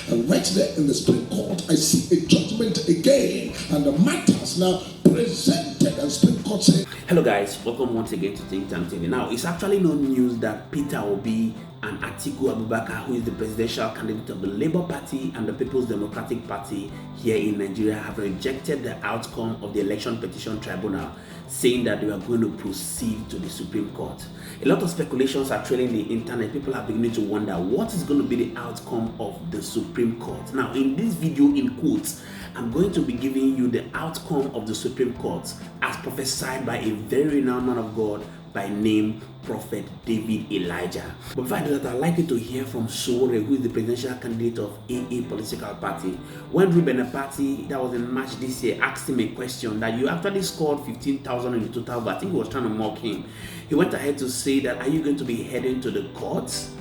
And right there in the Supreme Court, I see a judgment again, and the matters now presented, and Supreme Court said. Hello guys, welcome once again to Think Tank TV. Now, it's actually no news that Peter Obi and Atiku Abubakar, who is the presidential candidate of the Labour Party and the People's Democratic Party here in Nigeria, have rejected the outcome of the election petition tribunal, saying that they are going to proceed to the Supreme Court. A lot of speculations are trailing the internet. People are beginning to wonder what is going to be the outcome of the Supreme Court. Now, in this video, in quotes, I'm going to be giving you the outcome of the Supreme Court as prophesied by a very renowned man of God by name Prophet David Elijah. But before I do that, I'd like you to hear from Sowore, who is the presidential candidate of AA political party. When Ruben Party, that was in March this year, asked him a question that you actually scored 15,000 in the total, but I think he was trying to mock him. He went ahead to say that, are you going to be heading to the courts?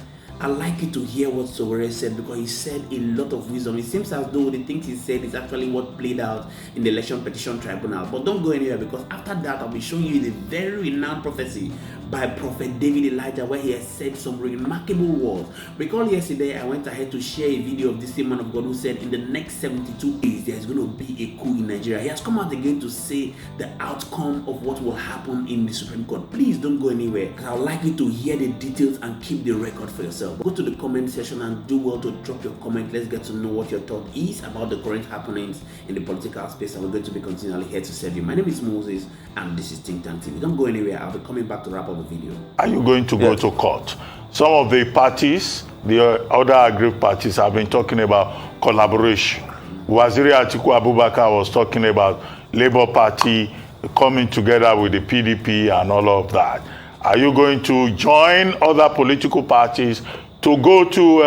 I'd like you to hear what Sowore said, because he said a lot of wisdom. It seems as though the things he said is actually what played out in the election petition tribunal. But don't go anywhere, because after that I'll be showing you the very renowned prophecy by Prophet David Elijah, where he has said some remarkable words. Recall yesterday I went ahead to share a video of this same man of God who said in the next 72 days there's going to be a coup in Nigeria. He has come out again to say the outcome of what will happen in the Supreme Court. Please don't go anywhere, because I would like you to hear the details and keep the record for yourself. Go to the comment section and do well to drop your comment. Let's get to know what your thought is about the current happenings in the political space, and we're going to be continually here to serve you. My name is Moses, and this is Think Tank TV. Don't go anywhere. I'll be coming back to wrap up the video. Are you going to go to court? Some of the parties, the other aggrieved parties, have been talking about collaboration. Waziri Atiku Abubakar was talking about Labour Party coming together with the PDP and all of that. Are you going to join other political parties to go to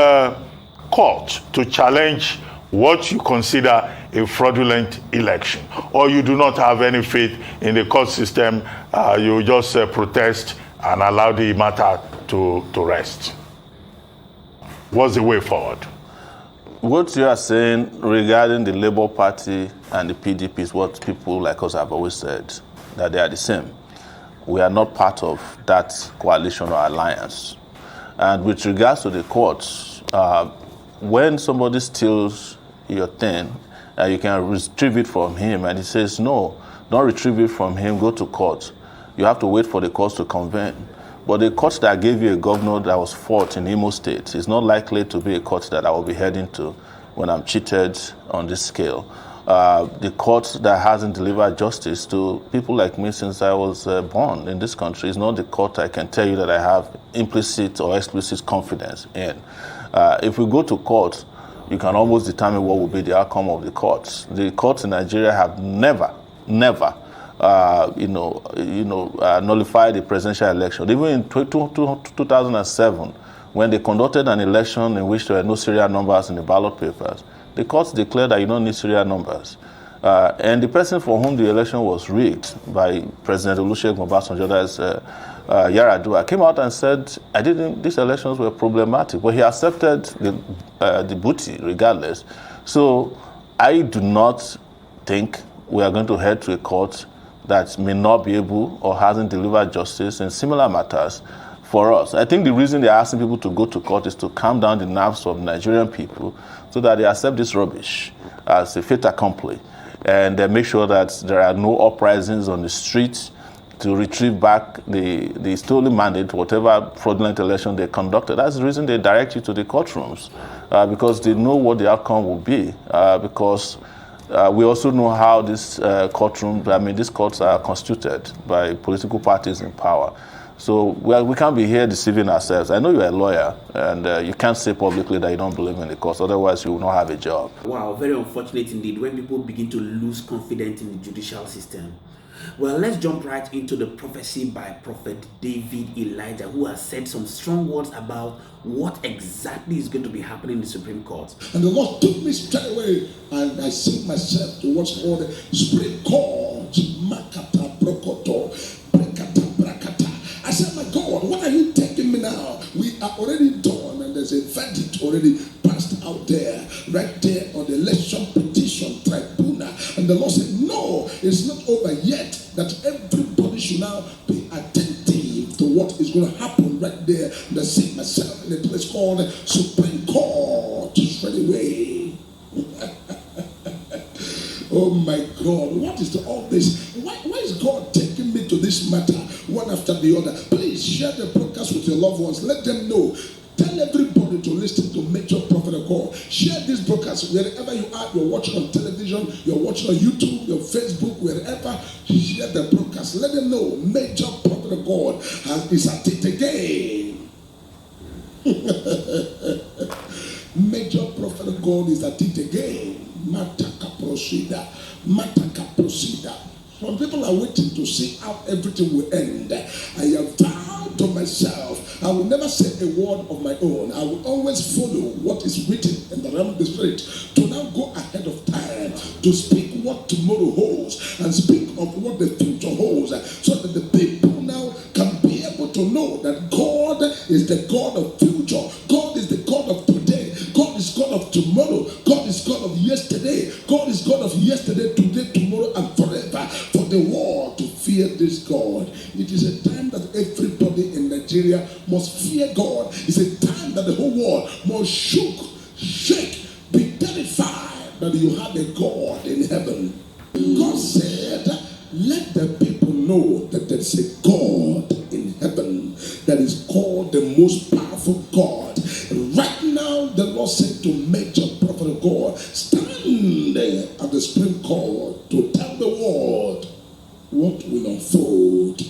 court to challenge what you consider a fraudulent election? Or you do not have any faith in the court system, you just protest and allow the matter to rest? What's the way forward? What you are saying regarding the Labour Party and the PDP is what people like us have always said, that they are the same. We are not part of that coalition or alliance. And with regards to the courts, when somebody steals your thing, you can retrieve it from him, and he says, no, don't retrieve it from him, go to court. You have to wait for the courts to convene. But the court that gave you a governor that was fought in Imo State is not likely to be a court that I will be heading to when I'm cheated on this scale. The court that hasn't delivered justice to people like me since I was born in this country is not the court I can tell you that I have implicit or explicit confidence in. If we go to court, you can almost determine what will be the outcome of the courts. The courts in Nigeria have never nullified the presidential election. Even in 2007, when they conducted an election in which there were no serial numbers in the ballot papers, the courts declared that you don't need serial numbers. And the person for whom the election was rigged by President Olusegun Obasanjo, that's Yaradua, came out and said, these elections were problematic, but he accepted the booty regardless. So I do not think we are going to head to a court that may not be able or hasn't delivered justice in similar matters for us. I think the reason they're asking people to go to court is to calm down the nerves of Nigerian people so that they accept this rubbish as a fait accompli, and they make sure that there are no uprisings on the streets to retrieve back the stolen mandate, whatever fraudulent election they conducted. That's the reason they direct you to the courtrooms, because they know what the outcome will be, because we also know how these these courts are constituted by political parties in power. So we can't be here deceiving ourselves. I know you're a lawyer, and you can't say publicly that you don't believe in the courts, otherwise you will not have a job. Wow, very unfortunate indeed when people begin to lose confidence in the judicial system. Well, let's jump right into the prophecy by Prophet David Elijah, who has said some strong words about what exactly is going to be happening in the Supreme Court. And the Lord took me straight away, and I sent myself to what's called the Supreme Court. Makata brokoto, brekata brakata. I said, my God, what are you taking me now? We are already done, and there's a verdict already passed out there, right there on the election petition tribunal. And the Lord said, no, it's not over yet, that everybody should now be attentive to what is going to happen right there. And I see myself in a place called Supreme Court straight away. Oh my God, what is all this? Why is God taking me to this matter one after the other? Please share the broadcast with your loved ones. Let them know. Tell everybody to listen to Major Prophet of God. Share this broadcast wherever you are. You're watching on television, you're watching on YouTube, your Facebook, wherever. Share the broadcast. Let them know Major Prophet of God is at it again. Major Prophet of God is at it again. Mataka procedure. Some people are waiting to see how everything will end. I have vowed to myself, I will never say a word of my own. I will always follow what is written in the realm of the Spirit, to now go ahead of time, to speak what tomorrow holds, and speak of what the future holds, so that the people now can be able to know that God is the God of future. God is the God of today. God is God of tomorrow. God is God of yesterday. God is God of yesterday, today, tomorrow, and forever. For the world to fear this God. It is a time that everybody in Nigeria must fear God. It's a time that the whole world must shake, be terrified that you have a God in heaven. God said, let the people know that there is a God in heaven that is called the most powerful God. Right now, the Lord said to Major Prophet of God, stand at the Supreme Court to tell the world what will unfold.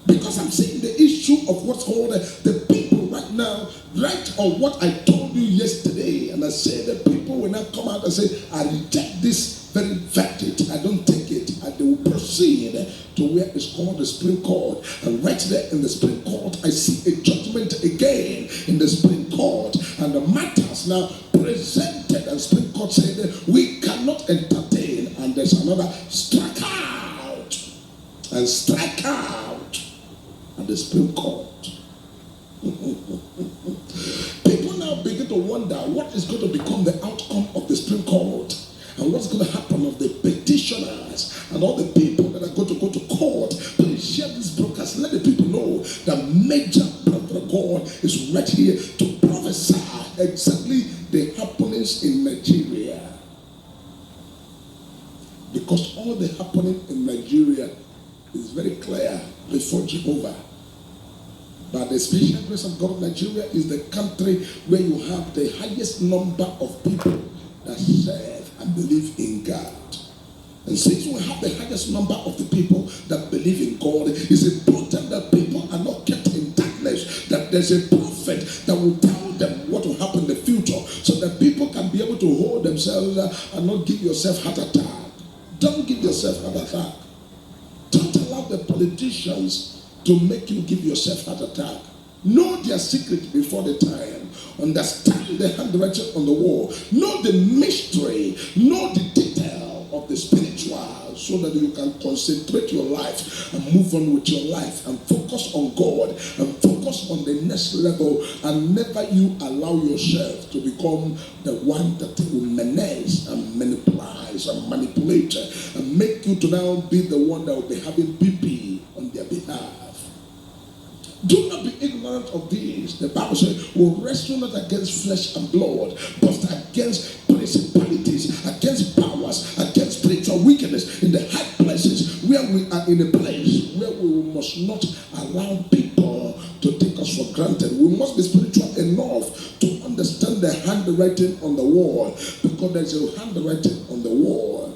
Because I'm seeing the issue of what's called the people right now, right on what I told you yesterday. And I said the people will now come out and say, I reject this very verdict. I don't take it. And they will proceed to where it's called the Supreme Court. And right there in the Supreme Court, I see a judgment again in the Supreme Court. And the matters now presented, and Supreme Court said, we cannot entertain. And there's another strike out. And strike out at the Supreme Court. People now begin to wonder what is going to become the outcome of the Supreme Court, and what's going to happen of the petitioners and all the people that are going to go to court. Please share this broadcast. Let the people know that Major Prophet God is right here to prophesy exactly the happenings in Nigeria. Because all the happening in Nigeria is very clear before Jehovah. But the special grace of God of Nigeria is the country where you have the highest number of people that serve and believe in God. And since we have the highest number of the people that believe in God, it's important that people are not kept in darkness, that there's a prophet that will tell them what will happen in the future, so that people can be able to hold themselves and not give yourself heart attack. Don't give yourself heart attack. Don't allow the politicians to make you give yourself heart attack. Know their secret before the time. Understand the handwriting on the wall. Know the mystery. Know the detail of the spiritual, so that you can concentrate your life and move on with your life and focus on God and focus on the next level, and never you allow yourself to become the one that will menace and manipulate and make you to now be the one that will be having BP on their behalf. Do not be ignorant of this. The Bible says, we wrestle not against flesh and blood, but against principalities, against powers, against spiritual wickedness in the high places, where we are in a place where we must not allow people to take us for granted. We must be spiritual enough to understand the handwriting on the wall, because there's a handwriting on the wall.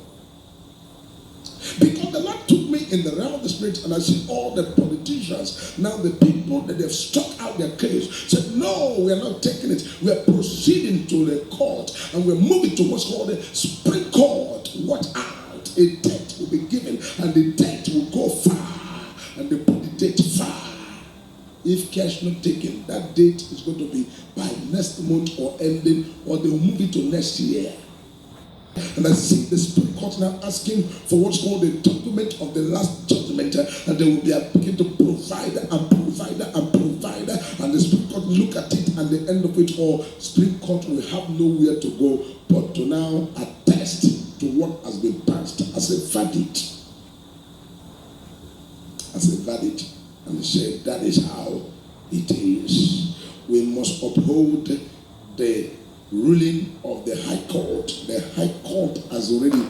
Because the Lord took me in the realm of the Spirit, and I see all the politicians, now the people that they've struck out their case, said, no, we are not taking it. We are proceeding to the court, and we're moving to what's called the Supreme Court. What out? A date will be given, and the date will go far, and they put the date far. If cash not taken, that date is going to be by next month or ending, or they will move it to next year. And I see the Supreme Court now asking for what's called the document of the last judgment, and they will be beginning to provide, and the Supreme Court look at it, and the end of it all, Supreme Court will have nowhere to go but to now attest to what has been passed as a verdict. And say that is how it is. We must uphold the ruling of the High Court. The High Court has already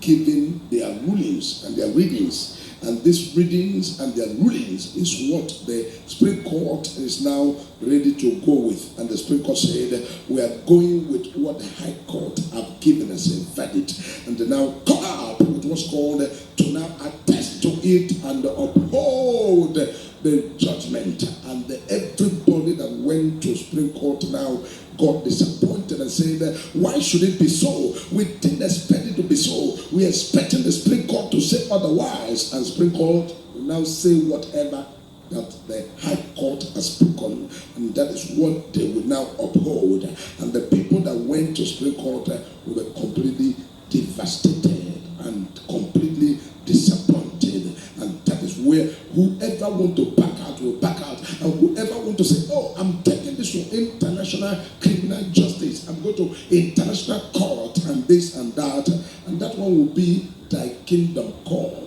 giving their rulings and their readings. And these readings and their rulings is what the Supreme Court is now ready to go with. And the Supreme Court said, we are going with what the High Court have given us a verdict. And they now come up with what's called to now attest to it and uphold the judgment. And everybody that went to Supreme Court now got disappointed and said, why should it be so? We didn't expect it to be so. We are expecting the Supreme Court to say otherwise. And Supreme Court will now say whatever that the High Court has spoken. And that is what they will now uphold. And the people that went to Supreme Court were completely devastated and completely disappointed. And that is where whoever want to back out will back out. And whoever want to say, oh, I'm taking this to international criminal justice, I'm going to international court and this and that one will be thy kingdom come.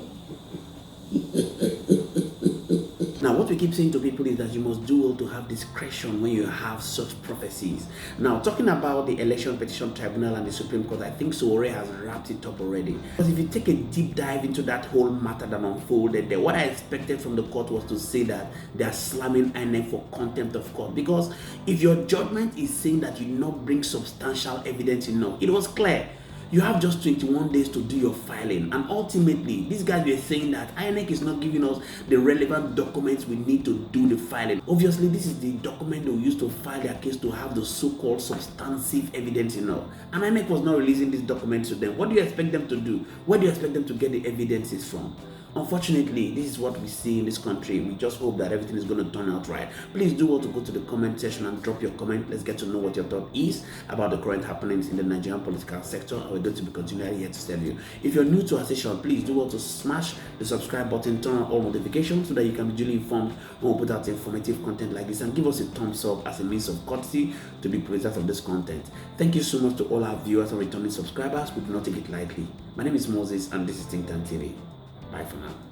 Now, what we keep saying to people is that you must do well to have discretion when you have such prophecies. Now, talking about the Election Petition Tribunal and the Supreme Court, I think Sowore has wrapped it up already. Because if you take a deep dive into that whole matter that unfolded there, what I expected from the court was to say that they are slamming INEC for contempt of court. Because if your judgment is saying that you did not bring substantial evidence enough, it was clear. You have just 21 days to do your filing, and ultimately these guys were saying that INEC is not giving us the relevant documents we need to do the filing. Obviously, this is the document they will use to file their case to have the so-called substantive evidence enough, and INEC was not releasing these documents to them. What do you expect them to do? Where do you expect them to get the evidences from? Unfortunately, this is what we see in this country. We just hope that everything is going to turn out right. Please do well to go to the comment section and drop your comment. Let's get to know what your thought is about the current happenings in the Nigerian political sector. We're going to be continually here to serve you. If you're new to our session, please do well to smash the subscribe button, turn on all notifications so that you can be duly informed when we put out informative content like this, and give us a thumbs up as a means of courtesy to be preserved of this content. Thank you so much to all our viewers and returning subscribers. We do not take it lightly. My name is Moses and this is Think Tank TV. Bye for now.